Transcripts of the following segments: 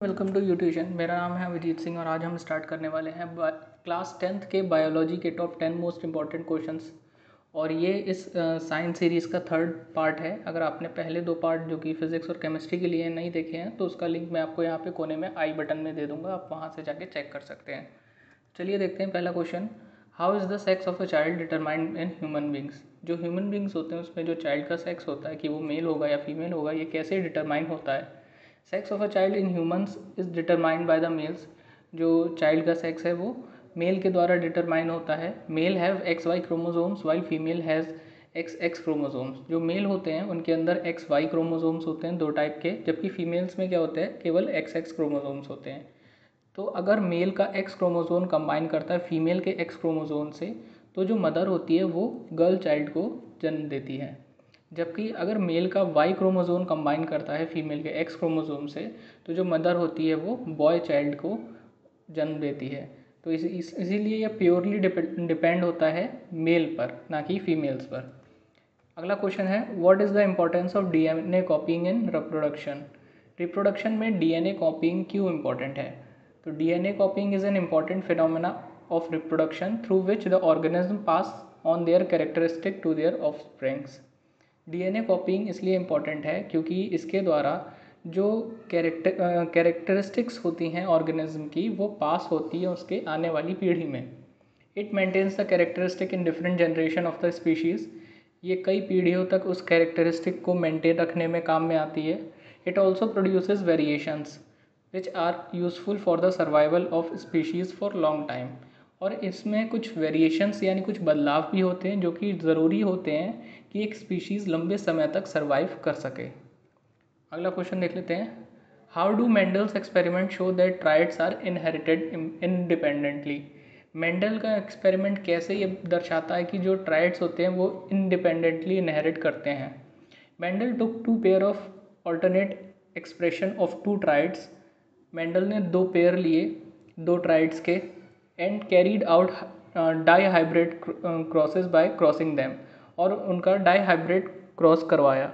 Welcome to यूट्यूशन। मेरा नाम है अभिजीत सिंह और आज हम स्टार्ट करने वाले हैं क्लास 10th के बायोलॉजी के टॉप 10 मोस्ट इंपॉर्टेंट क्वेश्चंस। और ये इस साइंस सीरीज़ का थर्ड पार्ट है। अगर आपने पहले दो पार्ट जो कि फिज़िक्स और केमिस्ट्री के लिए नहीं देखे हैं तो उसका लिंक मैं आपको यहाँ पे कोने में आई बटन में दे दूँगा, आप वहाँ से जाके चेक कर सकते हैं। चलिए देखते हैं पहला question. How is the sex of a child determined in human beings. जो ह्यूमन बींग्स होते हैं उसमें जो चाइल्ड का सेक्स होता है कि वो मेल होगा या फीमेल होगा, ये कैसे डिटरमाइन होता है। Sex of a child in humans is determined by the males. जो चाइल्ड का सेक्स है वो मेल के द्वारा डिटरमाइन होता है। Male have XY chromosomes while female has XX chromosomes. जो मेल होते हैं उनके अंदर XY क्रोमोसोम्स होते हैं दो टाइप के, जबकि फीमेल्स में क्या होते हैं, केवल XX क्रोमोसोम्स होते हैं। तो अगर मेल का X क्रोमोसोम कंबाइन करता है फीमेल के X क्रोमोसोम से, तो जो मदर होती है वो गर्ल चाइल्ड को जन्म देती है। जबकि अगर मेल का Y क्रोमोसोम कंबाइन करता है फीमेल के X क्रोमोसोम से, तो जो मदर होती है वो बॉय चाइल्ड को जन्म देती है। तो इसीलिए यह प्योरली डिपेंड होता है मेल पर, ना कि फीमेल्स पर। अगला क्वेश्चन है, what is the importance of DNA copying in reproduction. Reproduction में DNA कॉपीइंग क्यों इम्पोर्टेंट है। तो DNA copying is an important phenomena of reproduction through which the organism pass on their characteristic to their offsprings. DNA copying इसलिए important है क्योंकि इसके द्वारा जो कैरेक्टरिस्टिक्स होती हैं ऑर्गेनिज्म की वो पास होती है उसके आने वाली पीढ़ी में। It maintains the characteristic in different generation of the species. ये कई पीढ़ियों तक उस कैरेक्टरिस्टिक को मेंटेन रखने में काम में आती है। It also produces variations which are useful for the survival of species for long time. और इसमें कुछ वेरिएशंस यानी कुछ बदलाव भी होते हैं जो कि ज़रूरी होते हैं कि एक स्पीशीज़ लंबे समय तक सर्वाइव कर सके। अगला क्वेश्चन देख लेते हैं। How do Mendel's experiment show that traits are inherited independently. Mendel का एक्सपेरिमेंट कैसे ये दर्शाता है कि जो ट्राइड्स होते हैं वो इंडिपेंडेंटली इनहेरिट करते हैं। Mendel took two pair of alternate expression of two traits. Mendel ने दो पेयर लिए दो ट्राइड्स के, and carried out dihybrid crosses by crossing them, और उनका डाई हाइब्रिड क्रॉस करवाया।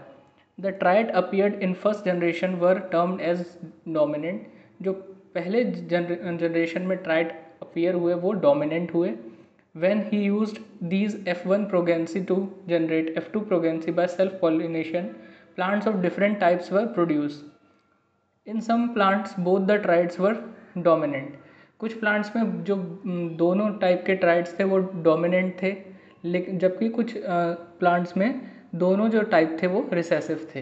The trait appeared in first generation were termed as dominant. जो पहले जनरेशन में ट्राइड अपीयर हुए वो डोमिनेंट हुए। When he used these F1 progeny to generate F2 progeny by self pollination, plants of different types were produce. In some plants both the traits were dominant. कुछ plants में जो दोनों type के triads थे वो dominant थे, लेकिन जबकि कुछ प्लांट्स में दोनों जो टाइप थे वो रिसेसिव थे।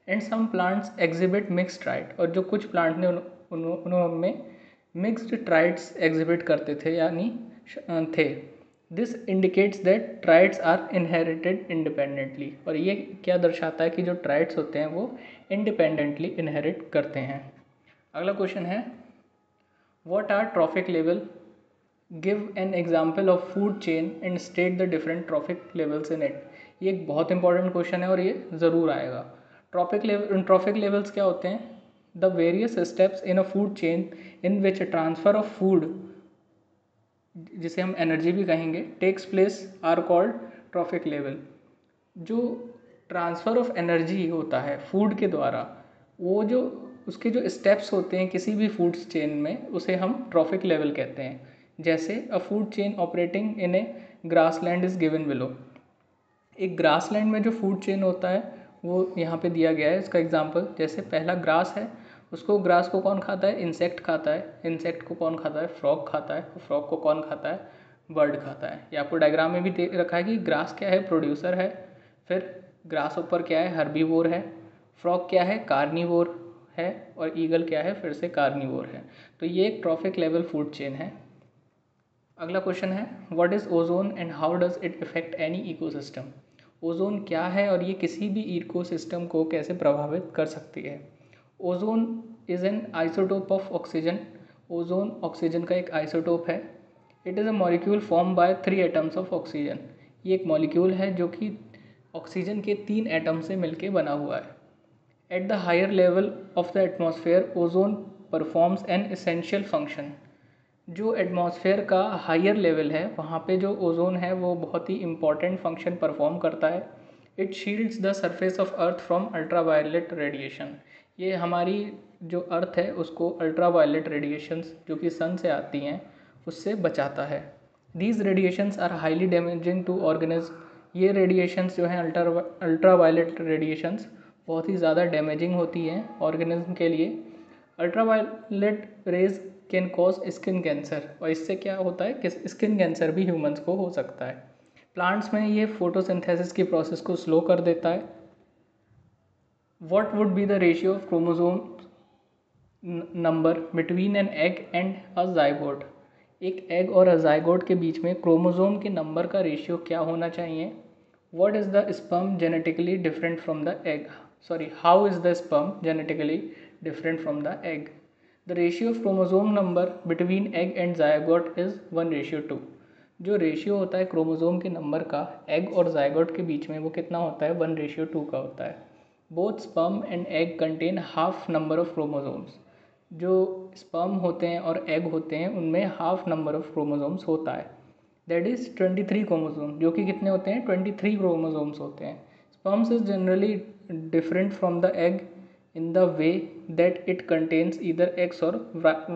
And some plants exhibit mixed trait, और जो कुछ प्लांट ने उनमें मिक्स्ड ट्राइड्स एग्जिबिट करते थे यानी थे। This indicates that traits are inherited independently. और ये क्या दर्शाता है कि जो ट्राइड्स होते हैं वो इंडिपेंडेंटली इनहेरिट करते हैं। अगला क्वेश्चन है, what are trophic level. Give an example of food chain and state the different trophic levels in it. ये एक बहुत इंपॉर्टेंट क्वेश्चन है और ये ज़रूर आएगा। ट्रॉफिक लेवल्स क्या होते हैं। The various steps in a food chain in which transfer of food, जिसे हम एनर्जी भी कहेंगे, takes place are called trophic level. जो ट्रांसफ़र ऑफ एनर्जी होता है फूड के द्वारा, वो जो उसके जो स्टेप्स होते हैं किसी भी फूड चेन में, उसे हम ट्रॉफिक लेवल कहते हैं। जैसे अ food chain operating in A grassland is given below. एक ग्रासलैंड में जो फूड चेन होता है वो यहाँ पे दिया गया है। इसका एग्जांपल, जैसे पहला ग्रास है, उसको ग्रास को कौन खाता है, इंसेक्ट खाता है। इंसेक्ट को कौन खाता है, फ्रॉग खाता है। फ्रॉग को कौन खाता है, बर्ड खाता है। ये आपको डायग्राम में भी दे रखा है कि ग्रास क्या है, प्रोड्यूसर है। फिर ग्रास ऊपर क्या है, हर्बीवोर है। फ्रॉग क्या है, कार्निवोर है। और ईगल क्या है, फिर से कार्निवोर है। तो ये एक ट्रॉफिक लेवल फूड चेन है। अगला क्वेश्चन है, what is ozone and how does it effect any ecosystem. Ozone क्या है और ये किसी भी इकोसिस्टम को कैसे प्रभावित कर सकती है। Ozone is an isotope of oxygen. Ozone oxygen का एक आइसोटोप है। It is a molecule form by 3 atoms of oxygen. ये एक मॉलिक्यूल है जो कि ऑक्सीजन के 3 एटम से मिलके बना हुआ है। At the higher level of the atmosphere ozone performs an essential function. जो एटमॉस्फेयर का हायर लेवल है वहाँ पे जो ओजोन है वो बहुत ही इम्पॉर्टेंट फंक्शन परफॉर्म करता है। It shields the surface of earth from ultraviolet radiation. ये हमारी जो अर्थ है उसको अल्ट्रावायलेट रेडिएशंस जो कि सन से आती हैं उससे बचाता है। These radiations are highly damaging to organism. ये रेडिएशंस जो हैं अल्ट्रावायलेट रेडिएशंस बहुत ही ज़्यादा डैमेजिंग होती हैं ऑर्गेनिज्म के लिए। Ultraviolet rays can cause skin cancer, और इससे क्या होता है कि स्किन कैंसर भी ह्यूमंस को हो सकता है। प्लांट्स में ये फोटोसिंथेसिस की प्रोसेस को स्लो कर देता है। What would be the ratio of chromosome number between an egg and a zygote? एक एग और अ जाइगोट के बीच में क्रोमोसोम के नंबर का रेशियो क्या होना चाहिए? What is the sperm genetically different from the egg? How is the sperm genetically different from the egg? The ratio of chromosome number between egg and zygote is 1:2। जो ratio होता है chromosome के number का egg और zygote के बीच में वो कितना होता है? 1:2 का होता है। Both sperm and egg contain half number of chromosomes. जो स्पर्म होते हैं और एग होते हैं उनमें हाफ नंबर ऑफ क्रोमोसोम्स होता है, दैट इज़ 23 क्रोमोसोम, जो कि कितने होते हैं? 23 क्रोमोसोम्स होते हैं। Sperms is generally different from the egg in the way that it contains either X और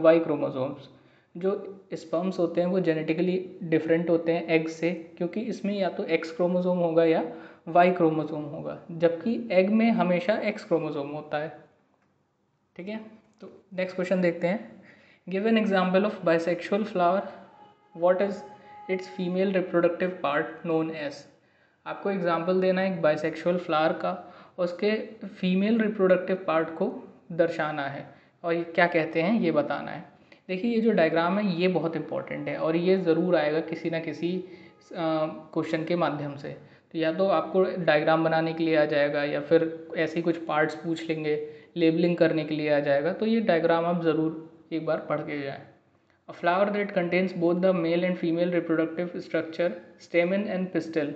Y क्रोमोसोम्स। जो स्पर्म्स होते हैं वो जेनेटिकली डिफरेंट होते हैं एग से, क्योंकि इसमें या तो X क्रोमोसोम होगा या Y क्रोमोसोम होगा, जबकि एग में हमेशा X क्रोमोसोम होता है। ठीक है, तो नेक्स्ट क्वेश्चन देखते हैं। Give an example of bisexual flower, what is its female reproductive part known as? आपको एग्जाम्पल देना है एक बाइसेक्सुअल फ्लावर का, उसके फीमेल रिप्रोडक्टिव पार्ट को दर्शाना है और ये क्या कहते हैं ये बताना है। देखिए ये जो डायग्राम है ये बहुत इंपॉर्टेंट है और ये ज़रूर आएगा किसी ना किसी क्वेश्चन के माध्यम से। तो या तो आपको डायग्राम बनाने के लिए आ जाएगा या फिर ऐसे कुछ पार्ट्स पूछ लेंगे, लेबलिंग करने के लिए आ जाएगा, तो ये डायग्राम आप ज़रूर एक बार पढ़ के जाएँ। A flower that contains both the male and female reproductive structure, stamen and pistil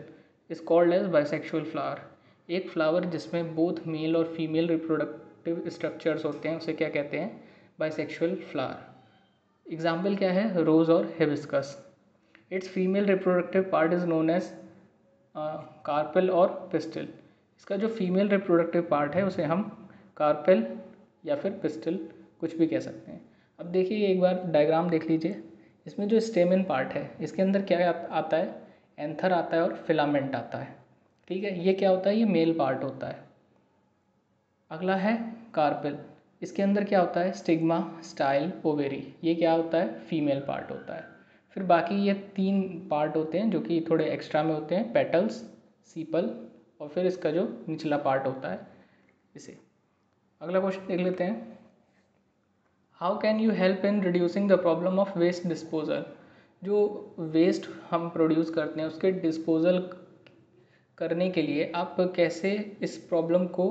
is called as bisexual flower. एक फ्लावर जिसमें बोथ मेल और फीमेल रिप्रोडक्टिव स्ट्रक्चर्स होते हैं उसे क्या कहते हैं? Bisexual flower. एग्जाम्पल क्या है? रोज़ और hibiscus. Its female reproductive part is known as carpel और पिस्टल। इसका जो फीमेल रिप्रोडक्टिव पार्ट है उसे हम कार्पेल या फिर पिस्टल कुछ भी कह सकते हैं। अब देखिए एक बार डायग्राम देख लीजिए। इसमें जो स्टेमन पार्ट है इसके अंदर क्या आता है? एंथर आता है और फिलामेंट आता है। ठीक है, ये क्या होता है? ये मेल पार्ट होता है। अगला है कार्पेल, इसके अंदर क्या होता है? Stigma, style, ovary. ये क्या होता है? फीमेल पार्ट होता है। फिर बाकी ये 3 पार्ट होते हैं जो कि थोड़े एक्स्ट्रा में होते हैं, पेटल्स, सीपल और फिर इसका जो निचला पार्ट होता है इसे। अगला क्वेश्चन देख लेते हैं। How can you help in reducing the problem of waste disposal? जो वेस्ट हम प्रोड्यूस करते हैं उसके डिस्पोजल करने के लिए आप कैसे इस प्रॉब्लम को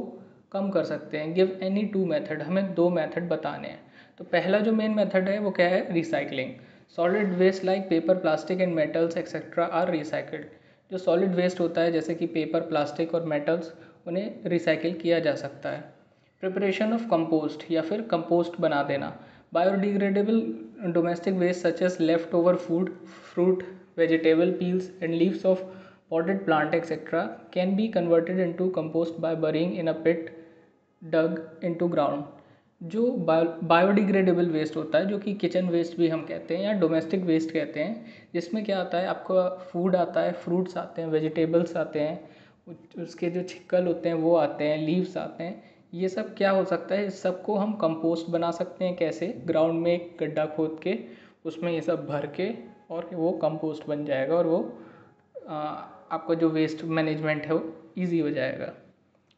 कम कर सकते हैं? Give any 2 method. हमें 2 मेथड बताने हैं। तो पहला जो मेन मेथड है वो क्या है? Recycling. Solid waste like paper, plastic and metals etcetera are recycled. जो सॉलिड वेस्ट होता है जैसे कि पेपर, प्लास्टिक और मेटल्स, उन्हें रिसाइकिल किया जा सकता है। प्रिपरेशन ऑफ कंपोस्ट या फिर कंपोस्ट बना देना। Biodegradable domestic waste such as left over food, fruit, vegetable peels and leaves of potted plant etc. can be converted into compost by burying in a pit dug into ground। जो biodegradable waste होता है, जो कि kitchen waste भी हम कहते हैं या डोमेस्टिक वेस्ट कहते हैं, जिसमें क्या आता है? आपका फूड आता है, फ्रूट्स आते हैं, वेजिटेबल्स आते हैं, उसके जो छिक्कल होते हैं वो आते हैं, लीव्स आते हैं। ये सब क्या हो सकता है? इस सब को हम कंपोस्ट बना सकते हैं। कैसे? ग्राउंड में एक गड्ढा खोद के उसमें ये सब भर के और वो कंपोस्ट बन जाएगा और वो आपका जो वेस्ट मैनेजमेंट है वो ईजी हो जाएगा।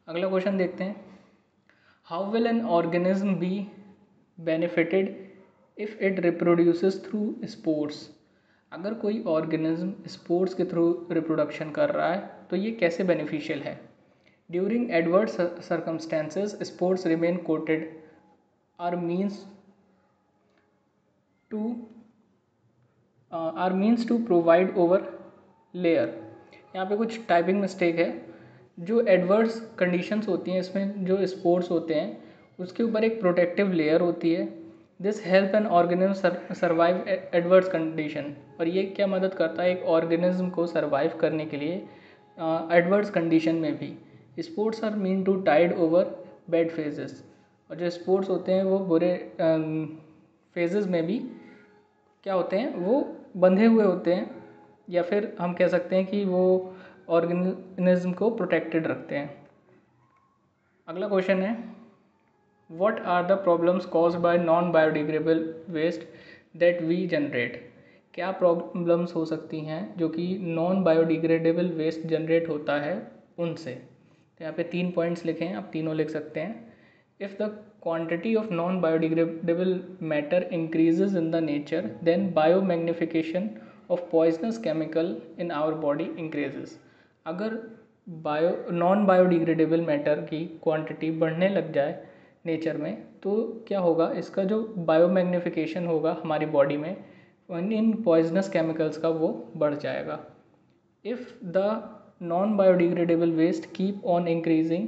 अगला क्वेश्चन देखते हैं। How will an organism be benefited if it reproduces through spores? अगर कोई ऑर्गेनिज्म स्पोर्ट्स के थ्रू रिप्रोडक्शन कर रहा है तो ये कैसे बेनिफिशियल है? During adverse circumstances spores remain coated are means to provide over layer. यहाँ पे कुछ टाइपिंग मिस्टेक है। जो एडवर्स कंडीशंस होती हैं इसमें जो स्पोर्ट्स होते हैं उसके ऊपर एक प्रोटेक्टिव लेयर होती है। This help an organism survive adverse condition. और ये क्या मदद करता है? एक ऑर्गेनिज्म को सर्वाइव करने के लिए एडवर्स कंडीशन में भी। Spores are mean to tide over bad phases. और जो स्पोर्स होते हैं वो बुरे फेजेस में भी क्या होते हैं, वो बंधे हुए होते हैं, या फिर हम कह सकते हैं कि वो ऑर्गेनिज्म को प्रोटेक्टेड रखते हैं। अगला क्वेश्चन है, what are the problems caused by non biodegradable waste that we generate. क्या प्रॉब्लम्स हो सकती हैं जो कि नॉन बायोडिग्रेडेबल वेस्ट जनरेट होता है उनसे। तो यहाँ पे 3 पॉइंट्स लिखे हैं, आप तीनों लिख सकते हैं। If the quantity of non biodegradable matter increases in the nature then biomagnification of poisonous chemical in our body increases. अगर नॉन बायोडिग्रेडेबल मैटर की क्वांटिटी बढ़ने लग जाए नेचर में, तो क्या होगा, इसका जो बायोमैग्निफिकेशन होगा हमारी बॉडी में इन पॉइजनस केमिकल्स का वो बढ़ जाएगा। If the non biodegradable waste keep on increasing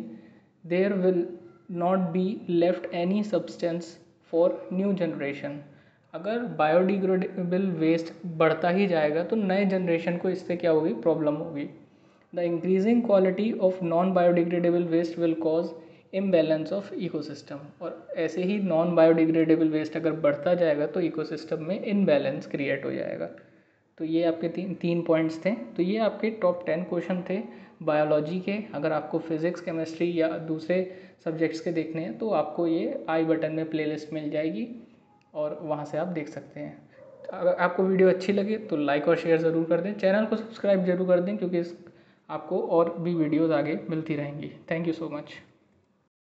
there will not be left any substance for new generation. अगर बायोडिग्रेडेबल वेस्ट बढ़ता ही जाएगा तो नए जनरेशन को इससे क्या होगी, प्रॉब्लम होगी। The increasing quality of non biodegradable waste will cause imbalance of ecosystem. और ऐसे ही नॉन बायोडिग्रेडेबल वेस्ट अगर बढ़ता जाएगा तो इकोसिस्टम में इनबैलेंस क्रिएट हो जाएगा। तो ये आपके तीन पॉइंट्स थे। तो ये आपके टॉप 10 क्वेश्चन थे बायोलॉजी के। अगर आपको फिज़िक्स, केमिस्ट्री या दूसरे सब्जेक्ट्स के देखने हैं तो आपको ये आई बटन में प्लेलिस्ट मिल जाएगी और वहाँ से आप देख सकते हैं। अगर आपको वीडियो अच्छी लगे तो लाइक और शेयर ज़रूर कर दें, चैनल को सब्सक्राइब जरूर कर दें, क्योंकि आपको और भी वीडियोज़ आगे मिलती रहेंगी। Thank you so much.